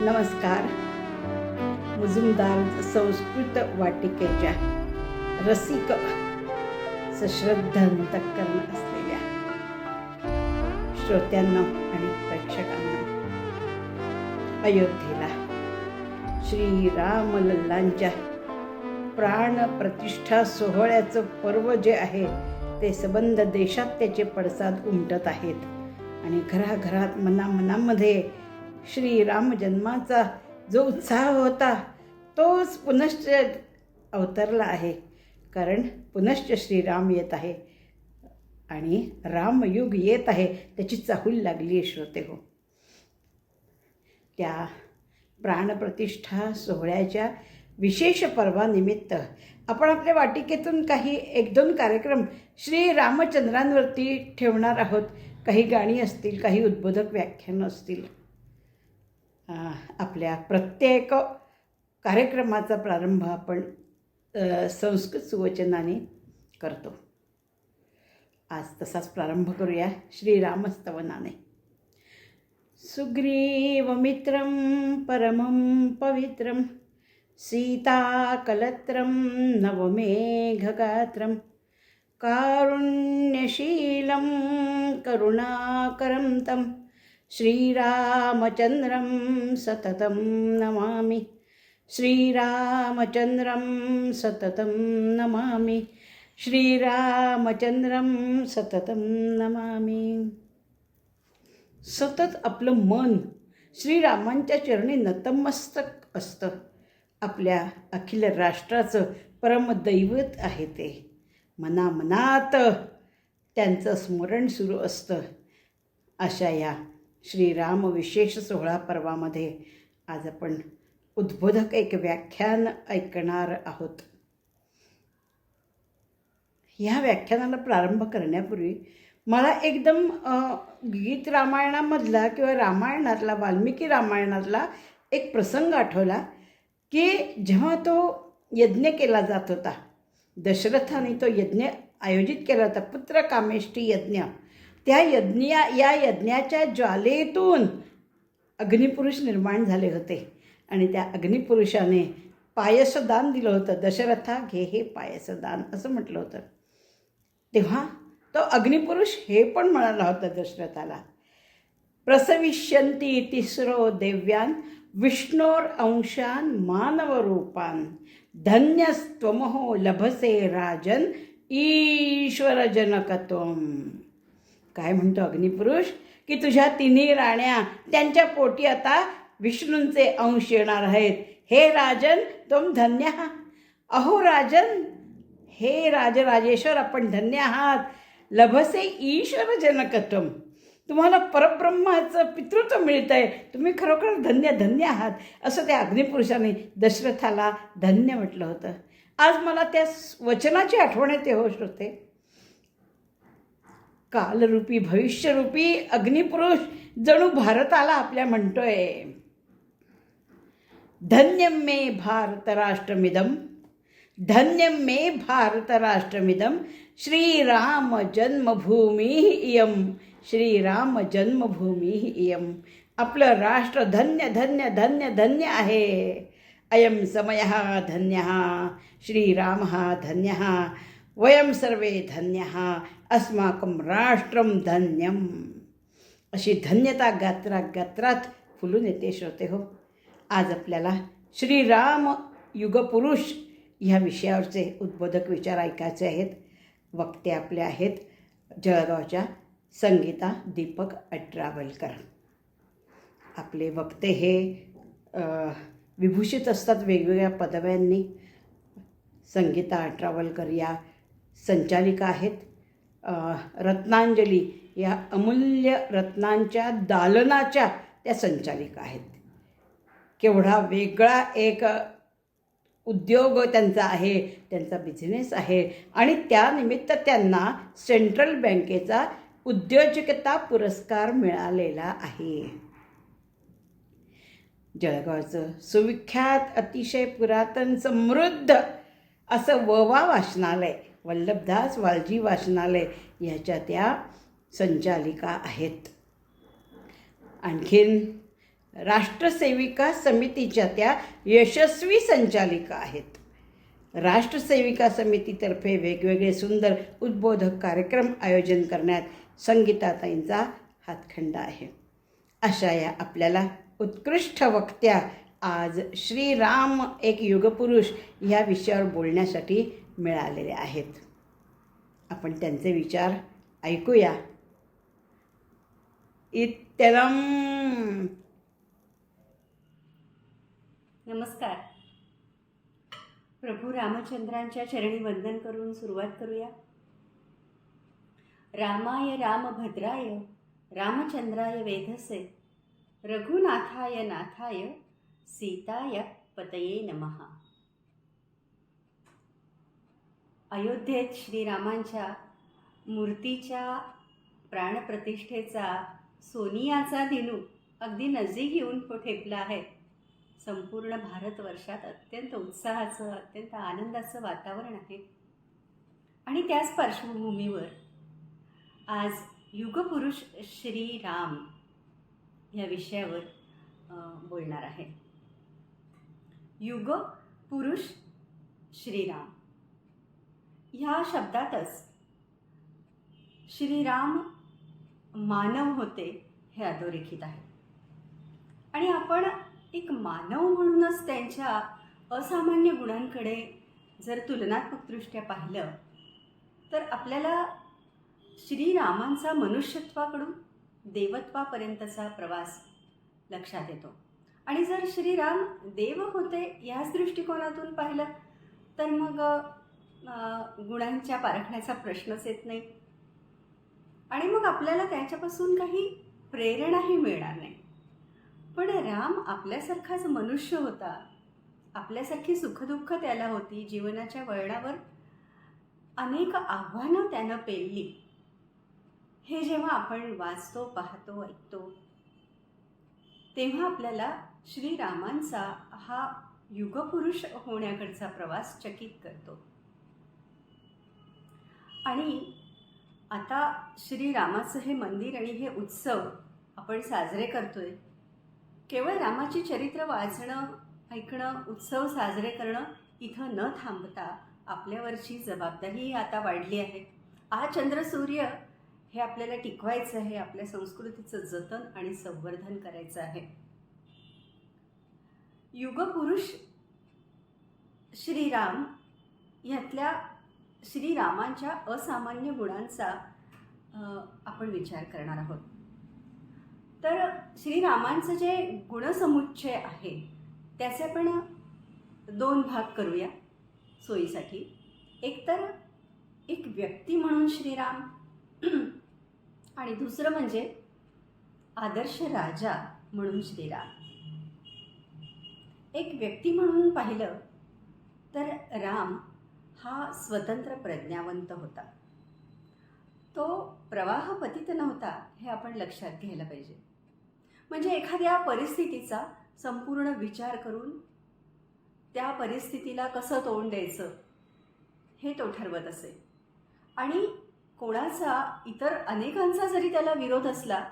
नमस्कार. मुजुमदार संस्कृत वाटिकेच्या रसिक सश्रद्ध अंतःकरण असलेल्या श्रोत्यांना आणि प्रेक्षकांना अयोध्येला श्रीरामलल्लांच्या प्राणप्रतिष्ठा सोहळ्याचं पर्व जे आहे ते सबंध देशात त्याचे पडसाद उमटत आहेत आणि घराघरात मनामनामध्ये श्रीराम जन्माचा जो उत्साह होता तोच पुनश्च अवतरला आहे. कारण पुनश्च श्रीराम येत आहे आणि रामयुग येत आहे, त्याची चाहूल लागली आहे श्रोते हो. त्या प्राणप्रतिष्ठा सोहळ्याच्या विशेष पर्वानिमित्त आपण आपल्या वाटिकेतून काही 1-2 कार्यक्रम श्री रामचंद्रांवरती ठेवणार आहोत. काही गाणी असतील, काही उद्बोधक व्याख्यानं असतील. आपल्या प्रत्येक कार्यक्रमाचा प्रारंभ आपण संस्कृत सुवचनाने करतो. आज तसाच प्रारंभ करूया श्रीरामस्तवनाने. सुग्रीवमित्रं परमं पवित्रं सीताकलत्रं नवमेघगात्रं कारुण्यशीलं करुणाकरं तं श्रीरामचन्द्रं सततं नमामि. श्रीरामचन्द्रं सततं नमामि. श्रीरामचन्द्रं सततं नमामि. सतत आपलं मन श्रीरामांच्या चरणी नतमस्तक असतं. आपल्या अखिल राष्ट्राचं परमदैवत आहे ते. मनामनात त्यांचं स्मरण सुरू असतं. अशा या श्रीराम विशेष सोहळा पर्वामध्ये आज आपण उद्बोधक एक व्याख्यान ऐकणार आहोत. ह्या व्याख्यानाला प्रारंभ करण्यापूर्वी मला एकदम गीत रामायणामधला किंवा रामायणातला वाल्मिकी रामायणातला एक प्रसंग आठवला की जेव्हा तो यज्ञ केला जात होता, दशरथाने तो यज्ञ आयोजित केला होता, पुत्रकामेष्टी यज्ञ. त्या या यज्ञाच्या ज्वालेतून अग्निपुरुष निर्माण झाले होते आणि त्या अग्निपुरुषाने पायसदान दिलं होतं. दशरथा घे हे पायसदान असं म्हटलं होतं. तेव्हा तो अग्निपुरुष हे पण म्हणाला होता दशरथाला, प्रसविष्यन्ति तिस्रो देव्यान विष्णोर अंशान मानवरूपान धन्यस्त्वमहो लभसे राजन ईश्वरजनकत्वम. काय म्हणतो अग्निपुरुष की तुझ्या 3 राण्या त्यांच्या पोटी आता विष्णूंचे अंश येणार आहेत. हे राजन तुम धन्य आहात. अहो राजन, हे राजराजेश्वर आपण धन्य आहात. लभसे ईश्वर जनकत्वम, तुम्हाला परब्रह्माचं पितृत्व मिळतं आहे. तुम्ही खरोखर धन्य आहात असं त्या अग्निपुरुषाने दशरथाला धन्य म्हटलं होतं. आज मला त्या वचनाची आठवण येते हो श्रोते. कालरूपी भविष्यरूपी अग्निपुरुष जणू भारताला आपल्या म्हणतोय, धन्यं मे भारतराष्ट्रमिदं, धन्यं मे भारतराष्ट्रमिदं श्रीराम जन्मभूमी इयं, श्रीराम जन्मभूमी इयं. आपलं राष्ट्र धन्य धन्य धन्य धन्य आहे. अयं समयः धन्यः, श्रीरामः धन्यः, वयं सर्वे धन्यः, अस्माकं राष्ट्रं धन्यम. अशी धन्यता गात्रात फुलून येते श्रोते हो. आज आपल्याला श्रीराम युगपुरुष ह्या विषयावरचे उद्बोधक विचार ऐकायचे आहेत. वक्ते आपले आहेत जळगावच्या संगीता दीपक अट्रावलकर. आपले वक्ते हे विभूषित असतात वेगवेगळ्या पदव्यांनी. संगीता अट्रावलकर या संचालिका आहेत. रत्नांजली या अमूल्य रत्नांच्या दालनाच्या त्या संचालिका आहेत. केवढा वेगळा एक उद्योग त्यांचा आहे, त्यांचा बिझनेस आहे आणि त्यानिमित्त त्यांना सेंट्रल बँकेचा उद्योजकता पुरस्कार मिळालेला आहे. जळगावचं सुविख्यात अतिशय पुरातन समृद्ध असं ववा वाचनालय, वल्लभदास वालजी वाचनालय ह्याच्या त्या संचालिका आहेत. आणखीन राष्ट्रसेविका समितीच्या त्या यशस्वी संचालिका आहेत. राष्ट्रसेविका समितीतर्फे वेगवेगळे सुंदर उद्बोधक कार्यक्रम आयोजन करण्यात संगीताताईंचा हातखंडा आहे. अशा या आपल्याला उत्कृष्ट वक्त्या आज श्रीराम एक युगपुरुष या विषयावर बोलण्यासाठी मिळालेले आहेत. आपण त्यांचे विचार ऐकूया. इत्यरम. नमस्कार. प्रभू रामचंद्रांच्या चरणी वंदन करून सुरुवात करूया. रामाय रामभद्राय रामचंद्राय वेधसे रघुनाथाय नाथाय सीताय पतये नमः. अयोध्येत श्रीरामांच्या मूर्तीच्या प्राणप्रतिष्ठेचा सोनियाचा दिनू अगदी नजीक येऊन ठेपला आहे. संपूर्ण भारतवर्षात अत्यंत उत्साहाचं, अत्यंत आनंदाचं वातावरण आहे. आणि त्याच पार्श्वभूमीवर आज युगपुरुष श्रीराम या विषयावर बोलणार आहे. युगपुरुष श्रीराम ह्या शब्दातच श्रीराम मानव होते हे अधोरेखित आहे. आणि आपण एक मानव म्हणूनच त्यांच्या असामान्य गुणांकडे जर तुलनात्मकदृष्ट्या पाहिलं तर आपल्याला श्रीरामांचा मनुष्यत्वाकडून देवत्वापर्यंतचा प्रवास लक्षात येतो. आणि जर श्रीराम देव होते याच दृष्टिकोनातून पाहिलं तर मग गुणांच्या पारखण्याचा प्रश्नच येत नाही. आणि मग आपल्याला त्याच्यापासून काही प्रेरणाही मिळणार नाही. पण राम आपल्यासारखाच मनुष्य होता, आपल्यासारखी सुखदुःख त्याला होती, जीवनाच्या वळणावर अनेक आव्हानं त्यानं पेलली. हे जेव्हा आपण वाचतो, पाहतो, ऐकतो तेव्हा आपल्याला श्रीरामांचा हा युगपुरुष होण्याकडचा प्रवास चकित करतो. आणि आता श्रीरामाचं हे मंदिर आणि हे उत्सव आपण साजरे करतोय. केवळ रामाची चरित्र वाचणं, ऐकणं, उत्सव साजरे करणं इथं न थांबता आपल्यावरची जबाबदारी आता वाढली आहे. आज चंद्रसूर्य हे आपल्याला टिकवायचं आहे, आपल्या संस्कृतीचं जतन आणि संवर्धन करायचं आहे. युगपुरुष श्रीराम ह्यातल्या श्रीरामांच्या असामान्य गुणांचा आपण विचार करणार आहोत. तर श्रीरामांचं जे गुणसमुच्चय आहे त्याचे आपण 2 भाग करूया सोयीसाठी. एक तर एक व्यक्ती म्हणून श्रीराम आणि दुसरं म्हणजे आदर्श राजा म्हणून श्रीराम. एक व्यक्ती म्हणून पाहिलं तर राम हा स्वतंत्र प्रज्ञावंत होता. तो प्रवाहपतित नव्हता हे आपण लक्षात घ्यायला पाहिजे. म्हणजे एखाद्या परिस्थितीचा संपूर्ण विचार करून त्या परिस्थितीला कसं तोंड द्यायचं हे तो ठरवत असे. आणि कोणाचा, इतर अनेकांचा जरी त्याला विरोध असला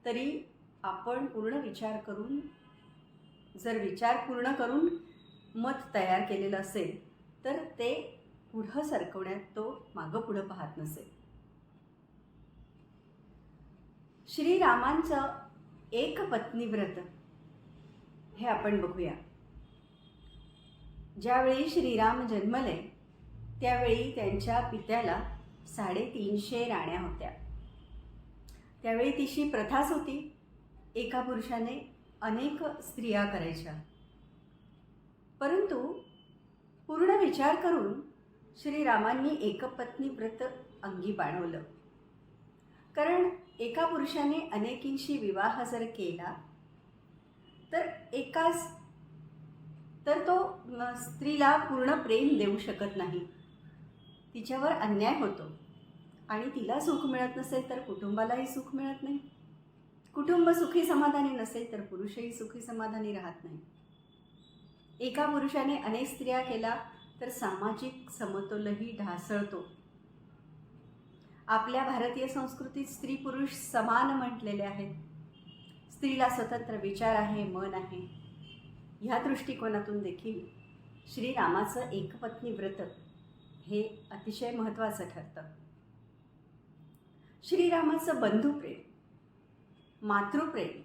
तरी आपण पूर्ण विचार करून, जर विचार पूर्ण करून मत तयार केलेलं असेल तर ते पुढं सरकवण्यात तो मागं पुढं पाहत नसे. श्रीरामांचं एक पत्नीव्रत हे आपण बघूया. ज्यावेळी श्रीराम जन्मले त्यावेळी त्यांच्या पित्याला 350 राण्या होत्या. त्यावेळी तिशी प्रथाच होती, एका पुरुषाने अनेक स्त्रिया करायच्या. परंतु पूर्ण विचार करून श्रीरामांनी एकपत्नी व्रत अंगी बाणवलं. कारण एका पुरुषाने अनेकींशी विवाह जर केला तर तो स्त्रीला पूर्ण प्रेम देऊ शकत नाही, तिच्यावर अन्याय होतो. आणि तिला सुख मिळत नसेल तर कुटुंबालाही सुख मिळत नाही. कुटुंब सुखी समाधानी नसेल तर पुरुषही सुखी समाधानी राहत नाही. एका पुरुषाने अनेक स्त्रिया केला तर सामाजिक समतोलही ढासळतो. आपल्या भारतीय संस्कृतीत स्त्री पुरुष समान म्हटलेले आहेत. स्त्रीला स्वतंत्र विचार आहे, मन आहे. ह्या दृष्टिकोनातून देखील श्रीरामाचं एकपत्नी व्रत हे अतिशय महत्त्वाचं ठरतं. श्रीरामाचं बंधुप्रेम, मातृप्रेम,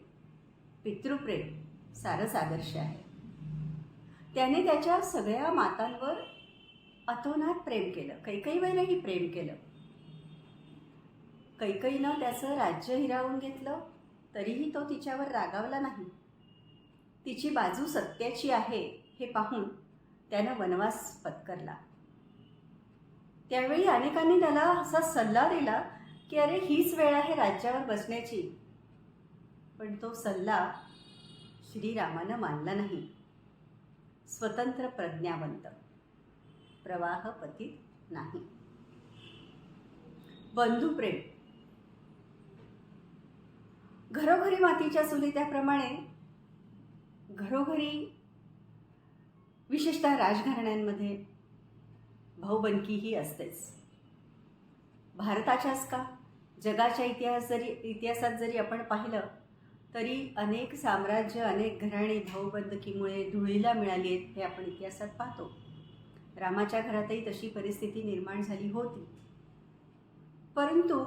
पितृप्रेम सारंच आदर्श आहे. त्याने त्याच्या सगळ्या मातांवर अतोनात प्रेम केलं. कैकेयीवरही प्रेम केलं. कैकेयीनं त्याचं राज्य हिरावून घेतलं तरीही तो तिच्यावर रागावला नाही. तिची बाजू सत्याची आहे हे पाहून त्यानं वनवास पत्करला. त्यावेळी अनेकांनी त्याला असा सल्ला दिला की अरे हीच वेळ आहे राज्यावर बसण्याची. पण तो सल्ला श्रीरामानं मानला नाही. स्वतंत्र प्रज्ञावंत, प्रवाह पतित नाही. बंधुप्रेम, घरोघरी मातीच्या चुली त्याप्रमाणे घरोघरी विशेषतः राजघराण्यांमध्ये भाऊबंदकी ही असतेच. भारताच्याच का जगाच्या इतिहासात जरी आपण पाहिलं तरी अनेक साम्राज्य, अनेक घराणी भाऊबंदकीमुळे धुळीला मिळाली आहेत हे आपण इतिहासात पाहतो. रामाच्या घरातही तशी परिस्थिती निर्माण झाली होती. परंतु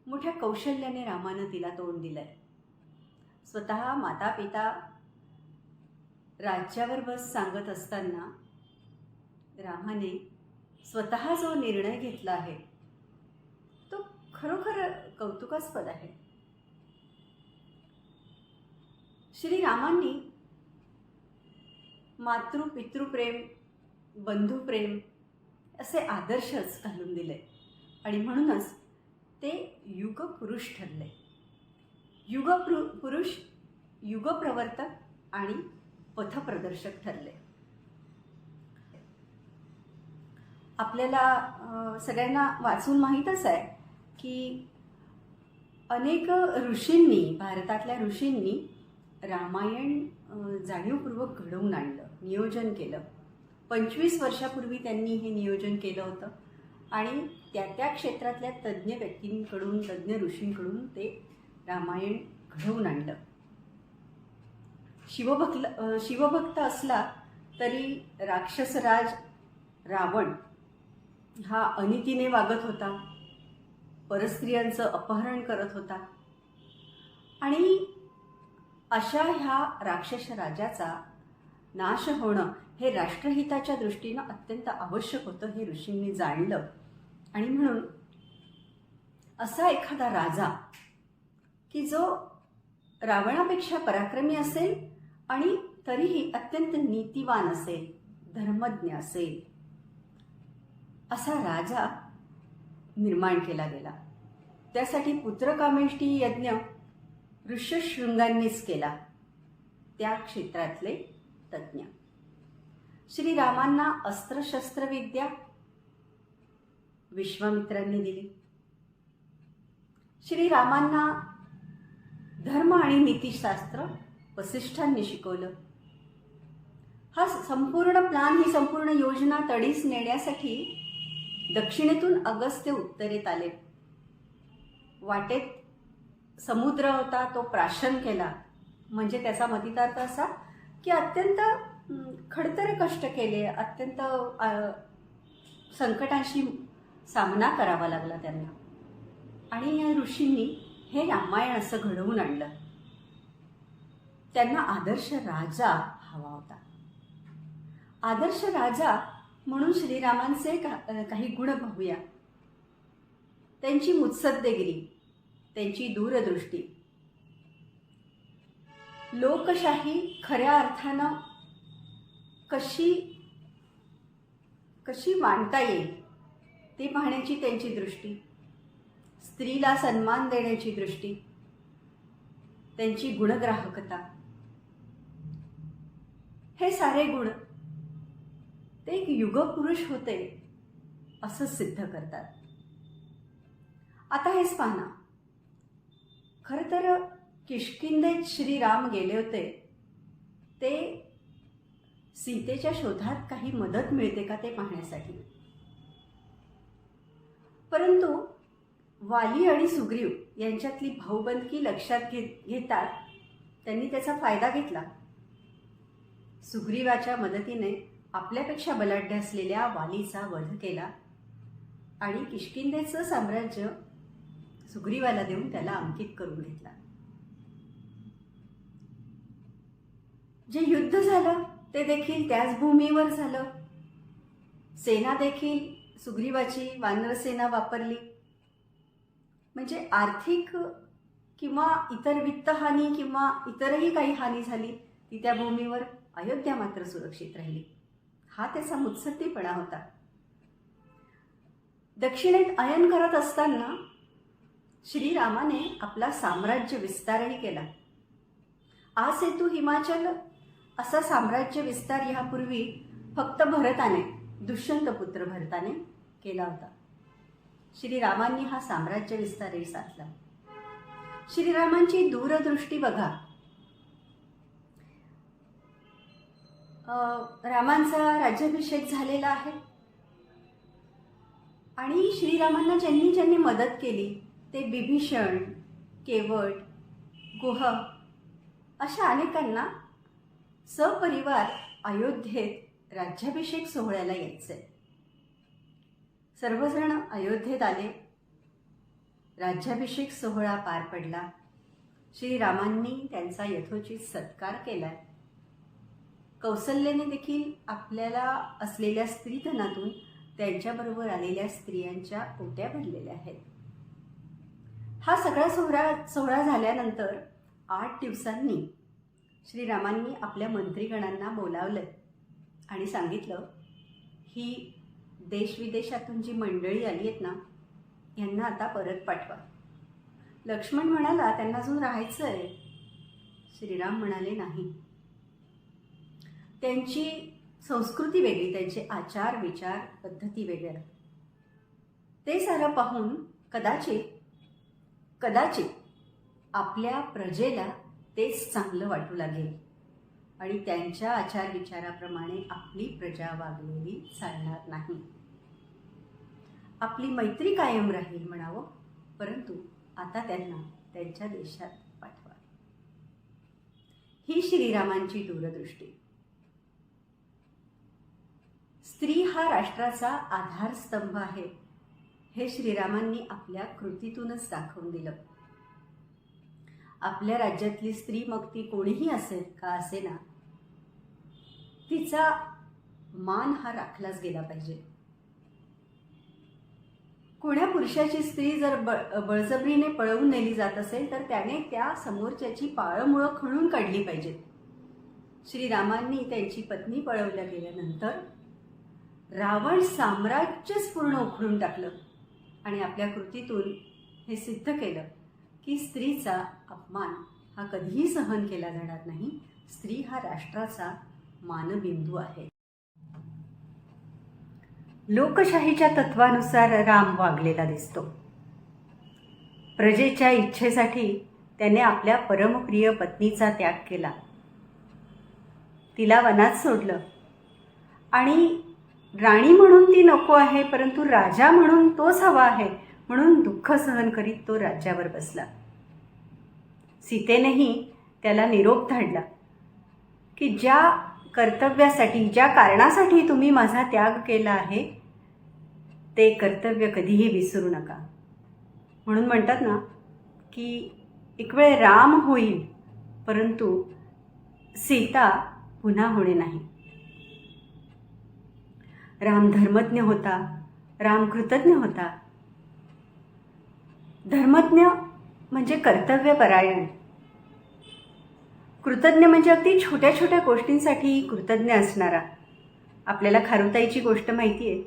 मोठ्या कौशल्याने रामानं तिला तोंड दिलंय. स्वतः माता पिता राज्यावर बस सांगत असताना रामाने स्वतः जो निर्णय घेतला आहे तो खरोखर कौतुकास्पद आहे. श्रीरामांनी मातृ पितृप्रेम, बंधुप्रेम असे आदर्शच घालून दिले आणि म्हणूनच ते युगपुरुष ठरले. युगपुरुष, युगप्रवर्तक आणि पथप्रदर्शक ठरले. आपल्याला सगळ्यांना वाचून माहीतच आहे की अनेक ऋषींनी, भारतातल्या ऋषींनी रामायण जाणीवपूर्वक घडवून आणलं, नियोजन केलं. 25 वर्षापूर्वी त्यांनी हे नियोजन केलं होतं आणि त्या क्षेत्रातल्या तज्ज्ञ व्यक्तींकडून, तज्ज्ञ ऋषींकडून ते रामायण घडवून आणलं. शिवभक्त असला तरी राक्षसराज रावण हा अनितीने वागत होता, परस्त्रियांचं अपहरण करत होता आणि अशा ह्या राक्षस राजाचा नाश होणं हे राष्ट्रहिताच्या दृष्टीनं अत्यंत आवश्यक होतं हे ऋषींनी जाणलं. आणि म्हणून असा एखादा राजा की जो रावणापेक्षा पराक्रमी असेल आणि तरीही अत्यंत नीतिवान असेल, धर्मज्ञ असेल, असा राजा निर्माण केला गेला. त्यासाठी पुत्रकामेष्टी यज्ञ ऋष्यशृंगांनीच केला, त्या क्षेत्रातले तज्ज्ञ. श्रीरामांना अस्त्रशस्त्रविद्या विश्वामित्रांनी दिली. श्रीरामांना धर्म आणि नीतिशास्त्र वसिष्ठांनी शिकवलं. हा संपूर्ण प्लान, ही संपूर्ण योजना तडीस नेण्यासाठी दक्षिणेतून अगस्त्य उत्तरेत आले. वाटेत समुद्र होता, तो प्राशन केला. म्हणजे त्याचा मतितार्थ असा की अत्यंत खडतरे कष्ट केले, अत्यंत संकटांशी सामना करावा लागला त्यांना. आणि या ऋषींनी हे रामायण असं घडवून आणलं. त्यांना आदर्श राजा हवा होता. आदर्श राजा म्हणून श्रीरामांचे काही गुण पाहूया. त्यांची मुत्सद्देगिरी, त्यांची दूरदृष्टी, लोकशाही खऱ्या अर्थानं कशी मांडता येईल ते पाहण्याची त्यांची दृष्टी, स्त्रीला सन्मान देण्याची दृष्टी, त्यांची गुणग्राहकता, हे सारे गुण ते एक युगपुरुष होते असं सिद्ध करतात. आता हेच पाहना, खरं तर किष्किंधेत श्रीराम गेले होते ते सीतेच्या शोधात काही मदत मिळते का ते पाहण्यासाठी. परंतु वाली आणि सुग्रीव यांच्यातली भाऊबंदकी लक्षात घेतात त्यांनी त्याचा फायदा घेतला. सुग्रीवाच्या मदतीने आपल्यापेक्षा बलाढ्य असलेल्या वालीचा वध केला आणि किष्किंधेचं साम्राज्य सुग्रीवाला देऊन त्याला अंकित करून घेतला. जे युद्ध झालं ते देखील त्याच भूमीवर झालं. सेना देखील सुग्रीवाची वानरसेना वापरली. म्हणजे आर्थिक किंवा इतर वित्तहानी किंवा इतरही काही हानी झाली ती त्या भूमीवर, अयोध्या मात्र सुरक्षित राहिली. हा त्याचा मुत्सद्दीपणा होता. दक्षिणेत अयन करत असताना श्रीरामाने आपला साम्राज्य विस्तारही केला. आ सेतू हिमाचल असा साम्राज्य विस्तार ह्यापूर्वी फक्त भरताने, दुष्यंत पुत्र भरताने केला होता. श्रीरामांनी हा साम्राज्य विस्तारही साधला. श्रीरामांची दूरदृष्टी बघा. रामांचा राज्याभिषेक झालेला आहे आणि श्रीरामांना ज्यांनी ज्यांनी मदत केली ते बिभीषण, केवट, गुह अशा अनेकांना सपरिवार अयोध्येत राज्याभिषेक सोहळ्याला यायचे. सर्वजण अयोध्येत आले. राज्याभिषेक सोहळा पार पडला. श्रीरामांनी त्यांचा यथोचित सत्कार केला. कौसल्याने देखील आपल्याला असलेल्या स्त्रीधनातून त्यांच्याबरोबर आलेल्या स्त्रियांच्या ओट्या भरलेल्या आहेत. हा सगळा सोहळा झाल्यानंतर 8 दिवसांनी श्रीरामांनी आपल्या मंत्रीगणांना बोलावलं आणि सांगितलं, ही देशविदेशातून जी मंडळी आली आहेत ना, यांना आता परत पाठवा. लक्ष्मण म्हणाला, त्यांना अजून राहायचं आहे. श्रीराम म्हणाले, नाही, त्यांची संस्कृती वेगळी, त्यांचे आचार विचार पद्धती वेगळ्या. ते सारं पाहून कदाचित आपल्या प्रजेला तेच चांगलं वाटू लागेल आणि त्यांच्या आचार विचाराप्रमाणे आपली प्रजा वागलेली चालणार नाही. आपली मैत्री कायम राहील म्हणावं, परंतु आता त्यांना त्यांच्या देशात पाठवा. ही श्रीरामांची दूरदृष्टी. स्त्री हा राष्ट्राचा आधारस्तंभ आहे हे श्रीरामांनी आपल्या कृतीतूनच दाखवून दिलं. आपल्या राज्यातली स्त्री, मग ती कोणीही असेल का असेना, तिचा मान हा राखलाच गेला पाहिजे. कोण्या पुरुषाची स्त्री जर बळजबरीने पळवून नेली जात असेल तर त्याने त्या समोरच्याची पाळंमुळं खणून काढली पाहिजेत. श्रीरामांनी त्यांची पत्नी पळवल्या गेल्यानंतर रावण साम्राज्यच पूर्ण उखडून टाकलं आणि आपल्या कृतीतून हे सिद्ध केलं की स्त्रीचा अपमान हा कधीही सहन केला जाणार नाही. स्त्री हा राष्ट्राचा मानबिंदू आहे. लोकशाहीच्या तत्वानुसार राम वागलेला दिसतो. प्रजेच्या इच्छेसाठी त्याने आपल्या परमप्रिय पत्नीचा त्याग केला, तिला वनात सोडलं आणि राणी म्हणून ती नको आहे, परंतु राजा म्हणून तोच हवा आहे म्हणून दुःख सहन करीत तो राज्यावर बसला. सीतेनेही त्याला निरोप धाडला की ज्या कर्तव्यासाठी, ज्या कारणासाठी तुम्ही माझा त्याग केला आहे ते कर्तव्य कधीही विसरू नका. म्हणून म्हणतात ना की एक वेळ राम होईल परंतु सीता पुन्हा होणे नाही. राम धर्मज्ञ होता, राम कृतज्ञ होता. धर्मज्ञ म्हणजे कर्तव्यपरायण, कृतज्ञ म्हणजे अगदी छोट्या छोट्या गोष्टींसाठी कृतज्ञ असणारा. आपल्याला खारुताईची गोष्ट माहिती आहे.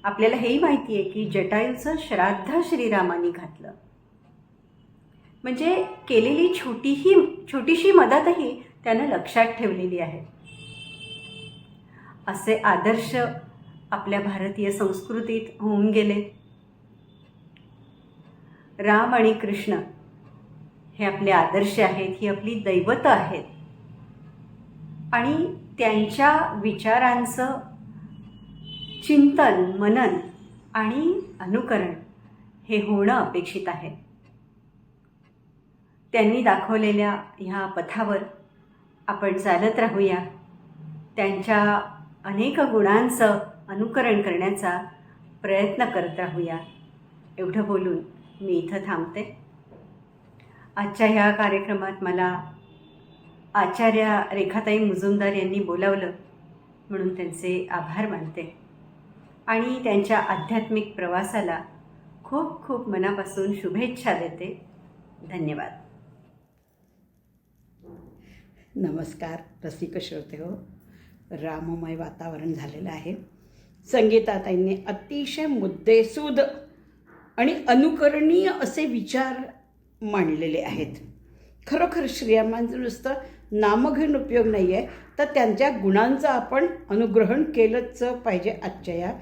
आपल्याला हेही माहिती आहे की जटायूचं श्राद्ध श्रीरामांनी घातलं. म्हणजे केलेली छोटीशी मदतही त्यानं लक्षात ठेवलेली आहे. असे आदर्श आपल्या भारतीय संस्कृतीत होऊन गेले. राम आणि कृष्ण हे आपले आदर्श आहेत, ही आपली दैवतं आहेत आणि त्यांच्या विचारांचं चिंतन, मनन आणि अनुकरण हे होणं अपेक्षित आहे. त्यांनी दाखवलेल्या ह्या पथावर आपण चालत राहूया. त्यांच्या अनेक गुणांचं अनुकरण करण्याचा प्रयत्न करत राहूया. एवढं बोलून मी इथं थांबते. आजच्या ह्या कार्यक्रमात मला आचार्या रेखाताई मुजुमदार यांनी बोलावलं म्हणून त्यांचे आभार मानते आणि त्यांच्या आध्यात्मिक प्रवासाला खूप खूप मनापासून शुभेच्छा देते. धन्यवाद. नमस्कार रसिक श्रोते हो. राममय वातावरण झालेलं आहे. संगीताताईंनी अतिशय मुद्देसूद आणि अनुकरणीय असे विचार मांडलेले आहेत. खरोखर श्रीरामांचं नुसतं नाम घेऊन उपयोग नाही आहे, तर त्यांच्या गुणांचं आपण अनुग्रहण केलंच पाहिजे आजच्या या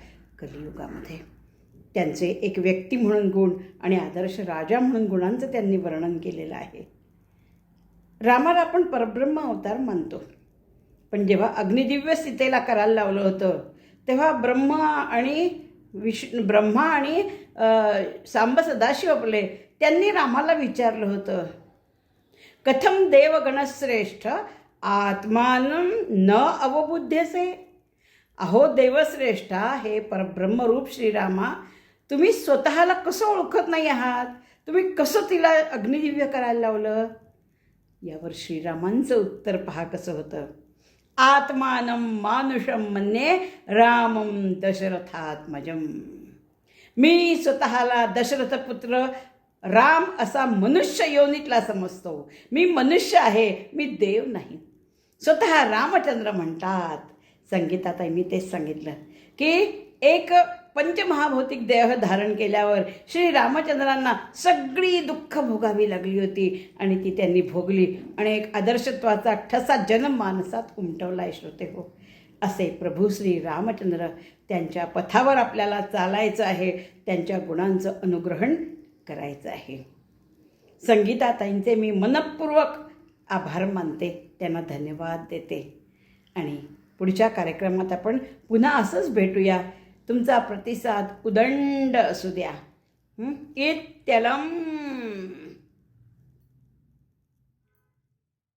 कलियुगामध्ये. त्यांचे एक व्यक्ती म्हणून गुण आणि आदर्श राजा म्हणून गुणांचं त्यांनी वर्णन केलेलं आहे. रामाला आपण परब्रह्म अवतार मानतो, पण जेव्हा अग्निदिव्य सीतेला करायला लावलं होतं तेव्हा ब्रह्मा आणि सांब सदाशिव आपले त्यांनी रामाला विचारलं होतं, कथम देवगणश्रेष्ठ आत्मानं न अवबुध्यसे. अहो देवश्रेष्ठा, हे परब्रह्मरूप श्रीरामा, तुम्ही स्वतःला कसं ओळखत नाही आहात? तुम्ही कसं तिला अग्निदिव्य करायला लावलं? यावर श्रीरामांचं उत्तर पहा कसं होतं. आत्मानं मानुषम मन्ये रामं दशरथात्मजम. मी स्वतःला दशरथपुत्र राम असा मनुष्य योनीतला समजतो. मी मनुष्य आहे, मी देव नाही. स्वतः रामचंद्र म्हणतात. संगीताताईंनी तेच सांगितलं की एक पंचमहाभौतिक देह धारण केल्यावर श्री रामचंद्रांना सगळी दुःख भोगावी लागली होती आणि ती त्यांनी भोगली आणि एक आदर्शत्वाचा ठसा जनमानसात उमटवला आहे. श्रोते हो, असे प्रभू श्री रामचंद्र, त्यांच्या पथावर आपल्याला चालायचं आहे, त्यांच्या गुणांचं अनुग्रहण करायचं आहे. संगीताताईंचे मी मनपूर्वक आभार मानते, त्यांना धन्यवाद देते आणि पुढच्या कार्यक्रमात आपण पुन्हा असंच भेटूया. तुमचा प्रतिसाद उदंड असू द्या. इत्यलम.